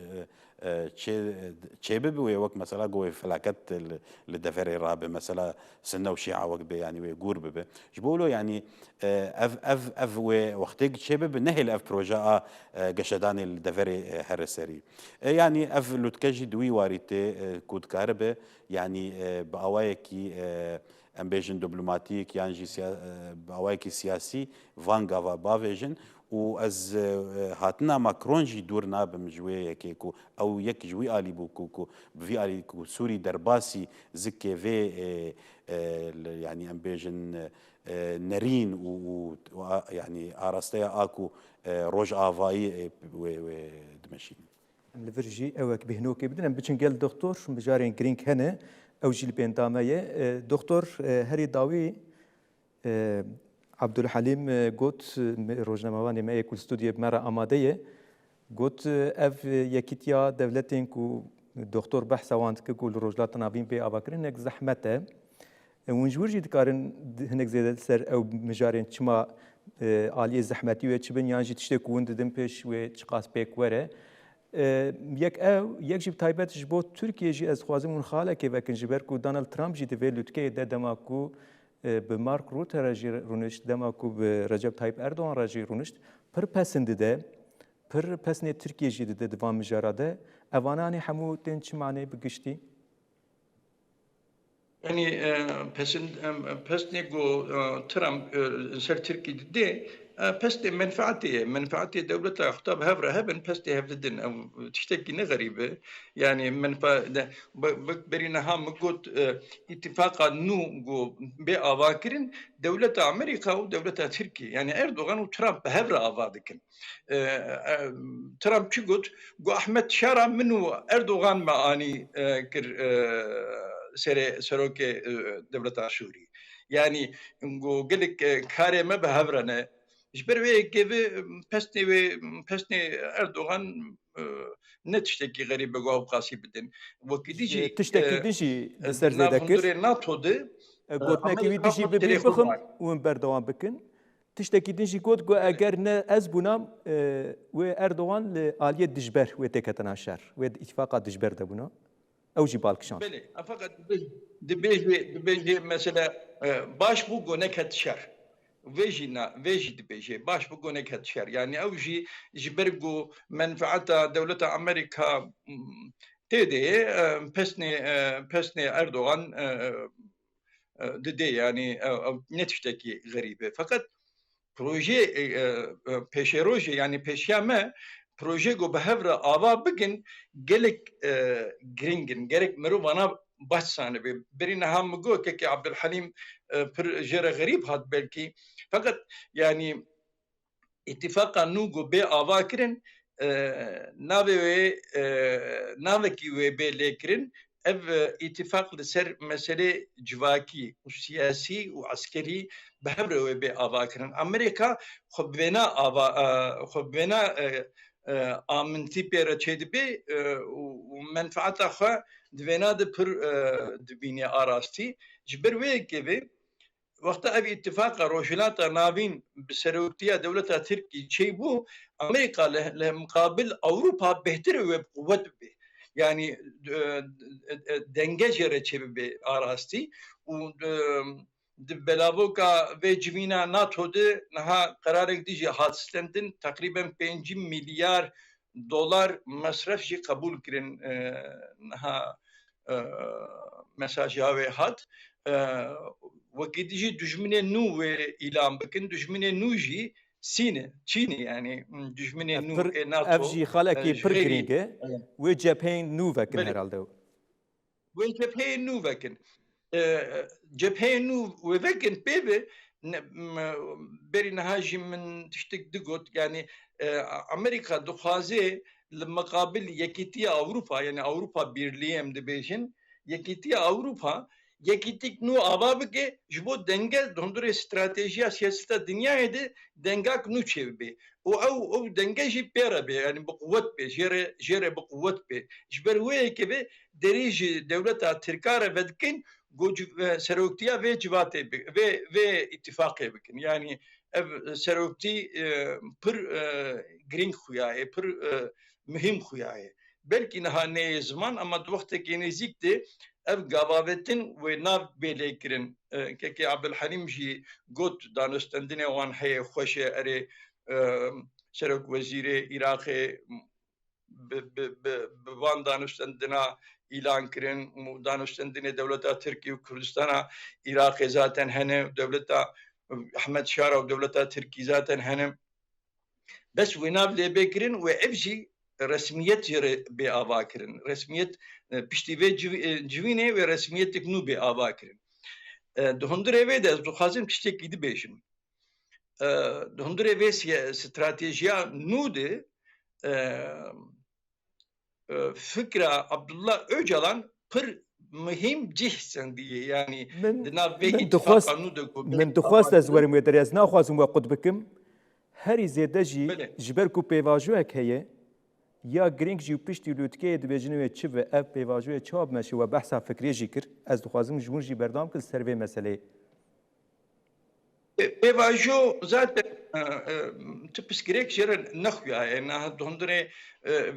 تشيبب ويوك مثلا قوي فلاكت للدفري راب مثلا سنه وشيعه وقت يعني ويقور بب جبولو يعني اف وقتك تشيبب نهي اف بروجا قشداني الدفري هرسري يعني اف لوتكجي دوي واريتي كود كاربه يعني باوايكي امبيجن دبلوماتيك يعني باوايكي سياسي فانغا بافيجن واز هاتنا ماكرون جي دور نابم جوي يكيكو او يك جوي الي بوكوكو بفي الي سوري درباسي زكي في يعني امبيجن نرين ويعني ارستيا اكو روج افاي ودمشي الفرجي اوك بهنوك بدنا بتشنقل دكتور مجارين جرينك هنا او جيل بين داميه دكتور هري داوي عبدالحلیم گوت روزنامه‌وانی ما یک استودیو مرا آماده گوت اف یکیتیا دولتین کو دکتر بحث واند که کل روزلات نابین به آواکرین یک زحمته ونجور جد کارن هنگ زیاد سر او مجارن چما عالی زحمتی و چبن یانجی تشته کوند دم پیش و چقاس پیک وره یک جیب تایبت جبو ترکیه جی از خوازم اون خاله که وکن جبر کو دانالد ترامپ جی دوی لوتکه ده دماکو به مارک روت راجی رونشت دماکو به رجب طایب اردوغان راجی رونشت پر پسند ده پر پسنه ترکیه جی ده دوام مجاراده اوانانی همو تن چه معنی بگشتی؟ يعني بس نيجو ترامب سر تركي دي بس منفعتي دولة خطاب هفرة هبن بس دي هفدن أو تشتكي غريبة يعني منفعة برينا هم قد اتفاقا نو جو بأواكرن دولة أمريكا ودولة تركيا يعني أردوغان وترامب هفرة أفادكن ترامب شو قلت جو أحمد شارع منو أردوغان معاني كر سروك دولة سوري يعني نقول قلك كاري ما بهبرنا جبروي كيف بسني أردوغان نتشتكي غريبة جو قاسي بدن وكديجي تشتكي ديجي لسر زيدكر ناتو ده قلت نكوي ديجي ببي بخم وين بردوان بكن تشتكي ديجي قلت جو أجر ناز بنام وأردوغان لآلية دجبر وتكتنا شر واتفاقات دجبر دبنا او جي بالك شانس بله فقط دبيجي مثلا باش بوغو نكت شر فيجي دبيجي باش بوغو نكت شر يعني او جي جبرغو منفعتا دولة امريكا تيدي بسني اردوغان ددي يعني او نتشتكي غريبة فقط بروجي بيشيروجي يعني بيشيامه proje go behevra ava bigin gelek gringin gerek meru bana başsane be birine ham go ki Abdülhalim jere garip hat belki fakat yani ittifaka nu go be ava kirin nave ki ve be lekrin ev ittifak li ser mesele civaki u siyasi u askeri behevra ve be ava kirin Amerika xubena آمنتی پیره چه دبی و منفعت آخه دوینا ده پر دبینی آراستی جبر وی که وقت ابي اتفاق روشلات نابين بسروتيا دولة تركي شيء بو امريكا له مقابل اوروبا بهتر وبقوه به يعني دنججره شبه آراستی و بلاوكا في جمينا ناتو دي نها قرارك ديجي هاتستندن تقريبا 5 مليار دولار مصرف جي قبول كرن نها مساج هاوي هات وكيديجي دجمنه نو اعلان بكن دجمنه نو جي سينه تشيني يعني دجمنه نو ناتو افجي خلقي برجرينجه وجابين نوفاكن هرالدو وجابين نوفاكن جبهه نو وفكن بيبي بري نهاجي من تشتك دقوت يعني امريكا دخازي لمقابل يكيتيا اوروبا يعني اوروبا بيرليم دبيجن يكيتيا اوروبا يكيتيك نو ابابكي جبو دنگه دندور استراتيجيا سياسه الدنيا دي دنگاك نو تشبي او دنگه جي بيرا بي يعني بقوه بي جيره بقوه بي جبر وي كبي دريج دوله تركاره بدكن گوج سروکتیا و جواته و اتفاقی بکن یعنی سروکتی پر گرینگ خویاه پر مهم خویاه belki nahane zaman ama vakti ki nizikti ev gavavetin ve nav belekirin ki Abdülhalim ji got danıştandine wan haye xoşe ere serok veziri Irak'e van danıştandina ilan kirin danıştandine devleta Türkiye Kürdistan'a Irak'e zaten hene devleta Ahmet Şara ve devleta Türkiye zaten hene bes ve nav lebekirin ve evji resmiyet yere be avakirin resmiyet pişti ve civine ve resmiyet teknu be avakirin Dondure ve de zuhazim tiştek gidi beşin Dondure ve stratejiya nude fikra Abdullah Öcalan pır مهم جهسن دي يعني من دنا في من اتفاق دخواست عنو دكو من دخواست از ورم ودريز ناخوازم وقت بكم هری زیده جی بله جبر کو پیواژو هیه یا گرینگ جی پشتی لوتکه دبیجنوی چه و اف پیواژو چاب مشی و بحثا فکری جی کر از دخوازم جمهور جی بردام کل سروی مسئله بيفاجو زاد تبس جريك جرى نخويا انها دهندري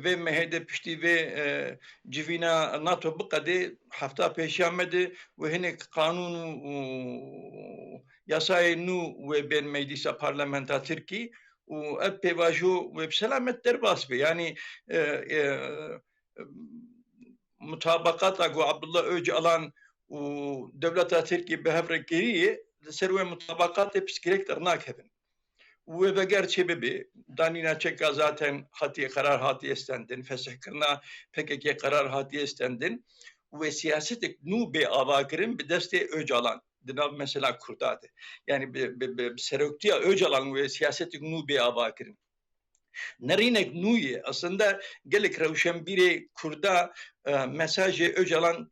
في مهدي بشتي في جيفينا ناتو بقدي حفتا بيشامد وهناك قانون يساي نو وبين مجلس البرلمان تركي واب بيفاجو وبسلامة درباس بي يعني مطابقات اقو عبد الله اوجالان ودولة تركي بهفركيريه سروي مطابقات بسكريك ترناك هبن وبقر شبابي دانينا تشيكا زاتن هاتي قرار هاتي استندن فسح كرنا فككي قرار هاتي استندن وسياستك نو بآواكرن بدستي اوجالان دنا مثلا كردات يعني بسروكتيا اوجالان وسياستك نو بآواكرن نرينك نوية aslında gelek روشنبيري كردا مساج اوجالان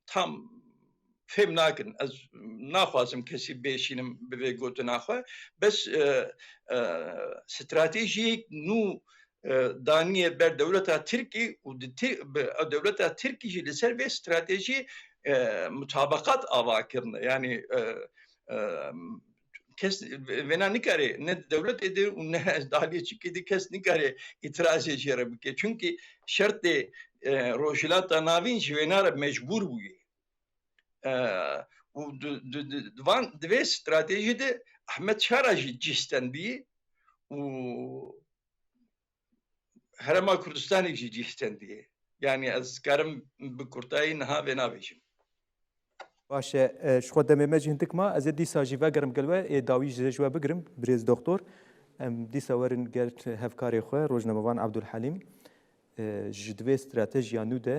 tam فهم ناكن از ناخوازم كسي بيشينم ببي قوت ناخوا بس استراتيجيك نو دانية بر دولتا تركي ودولتا تركي جي لسر في استراتيجي مطابقات آواكرنا يعني kes vena nikare ne devlet edir ne dahiliye çıkıydı kes nikare itiraz ediyor bu çünkü şart de rojilata navin jvenara mecbur bu وvan dve stratejide Ahmet Şarajı cistendi و Herema Kurdistan'ı cistendi yani az karım bu kurtayı naha ve navişim باشه شخو دمه مجی هندک ما از دی ساجی و گرم گلوه داوی جوا بگرم بریز دکتر دی سوارن گرت هفکاری خو روزنامه‌وان عبدالحلیم جدوی استراتژی نو ده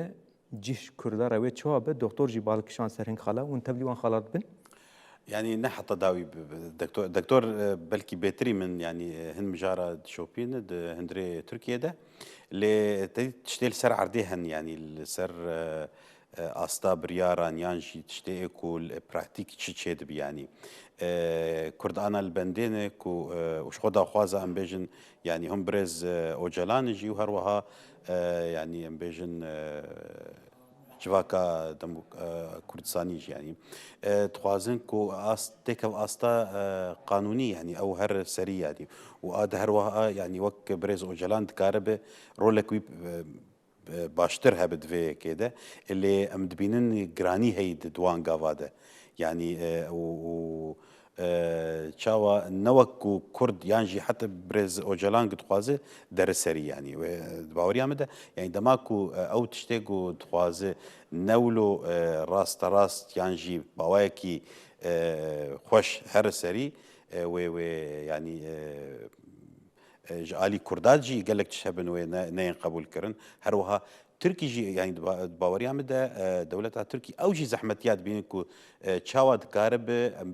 جيش كردار روي تشواب دكتور جبال كشان سرهن خلا وانت بليوان خلات بن يعني نحط داوي دكتور بلكي بيتري من يعني هن مجارة شوبين هندري تركيا ده اللي تشتيل سر عرديهن يعني السر استا برياران يانجي تشتي كول براتيك تشيد يعني كردانا البندينك وش خدا خوازا ام بيجن يعني هم برز اوجلان جي وهروها يعني ام بيجن جواكا دم كردستاني يعني تخوازن كو تكف استا قانوني يعني او هر سري يعني واد هروها يعني وك برز اوجلان تكارب رولك باشتر هبد في كده اللي امدبينن جراني هيد دوان قافاده يعني و تشاوا نوك كرد يانجي حتى برز اوجلان قد خوازه درسري يعني باوريا مده يعني دماكو او تشتيقو تخوازه نولو راست راست يانجي باواكي خوش هرسري و يعني جالي كرداجي قال لك تشهبن وين قبول كرن هروها تركي جي يعني باوريا مدى دولتها تركي او جي زحمتيات بينكو تشاواد كارب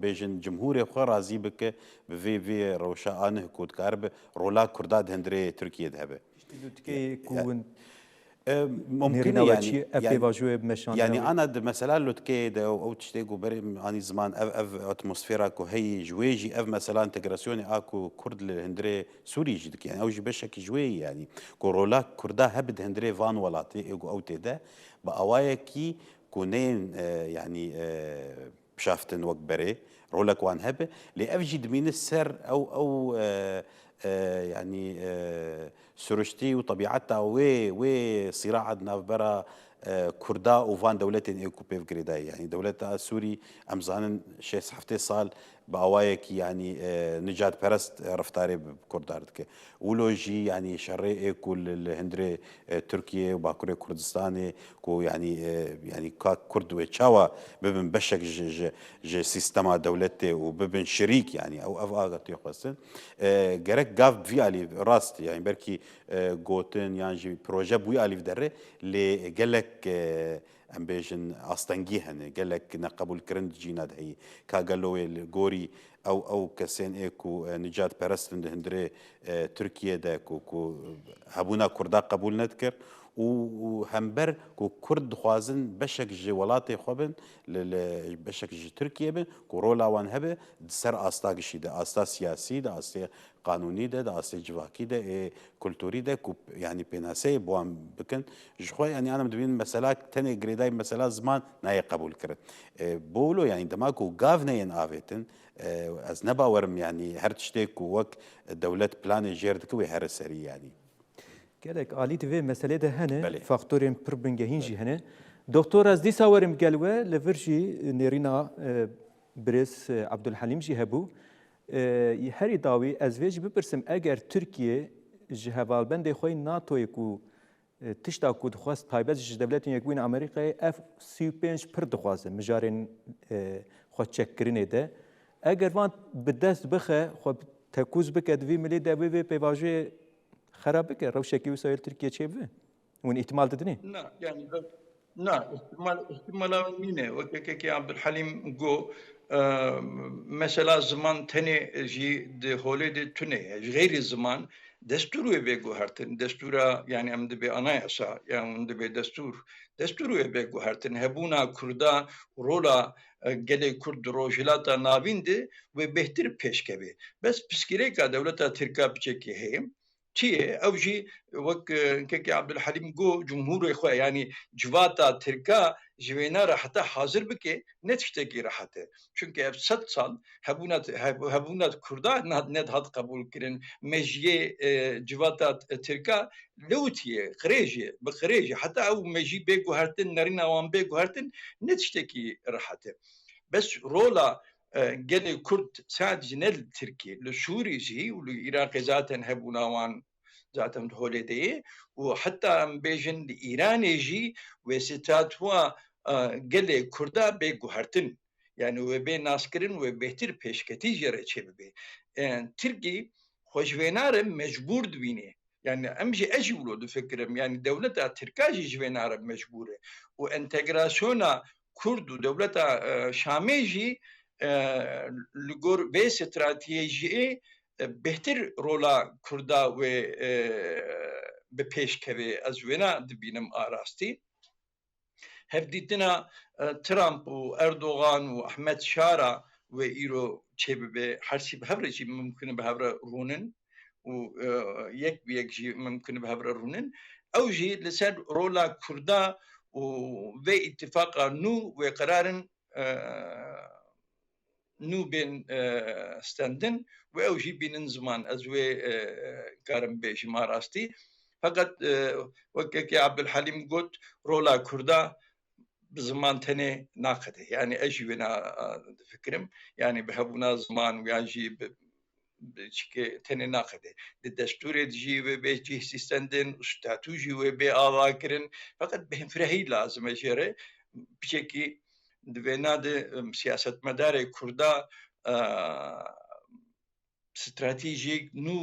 بيجن جمهوري خو راضي بك في روشا انه كود كارب رولا كرداد هندري تركيا ذهبه كون ممكن يعني انا مثلا لو تكيد او تشتيقو بري اني زمان اف اتموسفيرا كو هي جويجي اف مثلا انتجراسيوني اكو كرد الهندري سوري جدك يعني او جي بشك جوي يعني كورولا كردا هبد هندري فان ولاتي او تيدا باوايكي كونين يعني بشافتن وكبري رولك وان هبه لافجد من السر او يعني سرشتي وطبيعتها وي صراع نافبرا كردا وفان دولتين ايكوبي في جريداي يعني دولتها سوري امزان شي صحفتي صال باوايك يعني نجات برست رفتاري بكردارتك ولوجي يعني شري ايكو الهندري تركيا وباكوري كردستاني كو يعني كرد وتشاوا ببن بشك ج سيستما دولتي وببن شريك يعني او افاغت يقصن جرك جاف في علي راست يعني بركي جوتن يعني بروجي بوي علي في دره اللي قالك ام بيجن استنجيهن قالك نقبل كرند جيناد هي كاغالو الغوري او كسين ايكو نجات برستن هندري تركيا دا كو هبونا كردا قبول نذكر و همبر کو کرد خوازن بشک جی ولات خوبن بشک جی ترکیه بن کو رولا وان هبه سر آستا گشی ده آستا سیاسی ده آستا قانونی ده آستا جواکی ده کلتوری ده کو يعني بيناسي بوام بكن جخوا يعني انا مدبين مسألة تاني جريداي مسألة زمان ناي قبول كرت بولو يعني دماغو غافنين آفيتن از نباورم يعني هر تشتيك ووك دولة بلان جيردك وهر سري يعني gelek alî divê meselê de hene Belê. faktorên pir bingehîn jî hene. Doktor ez dîsa werim gel we li vir jî nêrîna Birêz Abdulhelîm jî hebû. Herî dawî ez vê jî bipirsim eger Tirkiye ji hevalbendê xwe NATOyê ku tişta ku dixwast taybet ji devletên Yekbûyî Amerîkayê ev 35 pir dixwaze mijarên xwe çekkirinê de. Eger van bi dest bixe xwe tekûz bike divî milê de wê pêvajiyê خرابك روشكي وسائل تركيا تشيبه وين احتمال تدني لا يعني لا احتمال مينه وكيكي عبد الحليم جو مثلا زمان تاني جي دي هولي دي توني غير الزمان دستور بيجو هرتن دستورا يعني امد بي انايسا يعني امد بي دستور بيجو هرتن هبونا كردا رولا gele Kurd rojilata navindi ve behtir peşkebi. Bes psikireka devleta Tirka biçeki heyim. چیه او جی وک که عبدالحلیم گو جمهور خواه یعنی جواتا ترکا جوینا راحتا حاضر بکه نتشتکی راحته چونکه اف 100 سال هبونات کردا ند هات قبول کرن مجیه جواتا ترکا لوتیه خریجه بخریجه حتی او مجی بگو هرتن نرین اوان بگو هرتن نتشتکی راحته بس رولا gene Kürt sadece ne Türkiye, le Suriye ve Irak zaten hebunavan zaten holiday ve hatta bejin İran'ı ve sitatwa gele Kürda be guhartin yani ve be naskirin ve behtir peşketi jere çebi. Türkiye hoşvenare mecbur dvini. Yani emji ecbulu fikrim yani devleta Türkiye jvenare mecbure. O entegrasyona Kurdu devleta Şameji لگور به استراتژی بهتر رولا کردا و به پیش کبه از ونا دبینم آراستی هفدیتنا ترامپ و اردوغان و احمد شارا و ایرو چه به هر چی به هر چی ممکنه به هر رونن و یک به یک چی ممکنه به هر رونن او جی لسر رولا کردا و اتفاق نو و قرارن نو بين ستاندن و جي بين زمان ازوي كارم بيش ما راستي فقط وكي عبد الحليم قلت رولا كردا بزمان تاني ناقده يعني اجي بنا فكرم يعني بهبونا زمان وياجي بشكي تاني ناقده الدستور جي بيجي سيستندن ستاتو جي وبي اواكرن فقط بهم فرهي لازم اجيره بشكي دوینا د سیاستمدار کردا استراتیژیک نو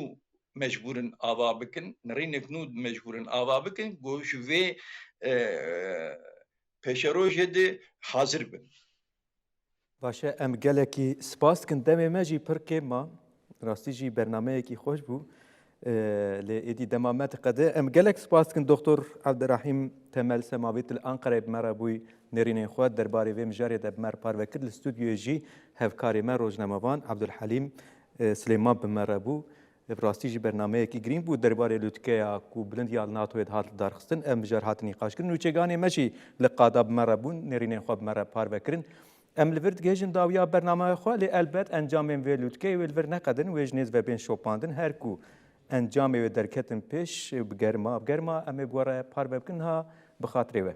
مجبورن آوا بکن نرینک نو مجبورن آوا بکن گوش و پیشروج ده حاضر بن باشه ام گلکی سپاس کن دمه ماجی پر که ما راستی جی برنامه کی خوش بو لإدي دمامات قده ام گلک سپاس کن دکتر عبدالرحیم تمل سماویت الانقره بمرابوی نرینه خود درباره ویم جاری دب مر پاروکر الاستودیو جی هفکاری من روزنامه‌وان عبدالحلیم سلیمان بمرابو براستی جی برنامه کی گرین بود درباره لوتکیا کو بلند یال ناتو هات درخستن ام جار هات نقاش کن نوچگانی ماشي لقادا بمرابون نرینه خود مر پاروکرن ام لورد گیجن داویا برنامه خو لی البت انجام وی لوتکی ولور نقدن وجنیز و بین شوپاندن هر کو انجام و درکتن پیش بگرما ام بوره پاروکن ها بخاطر و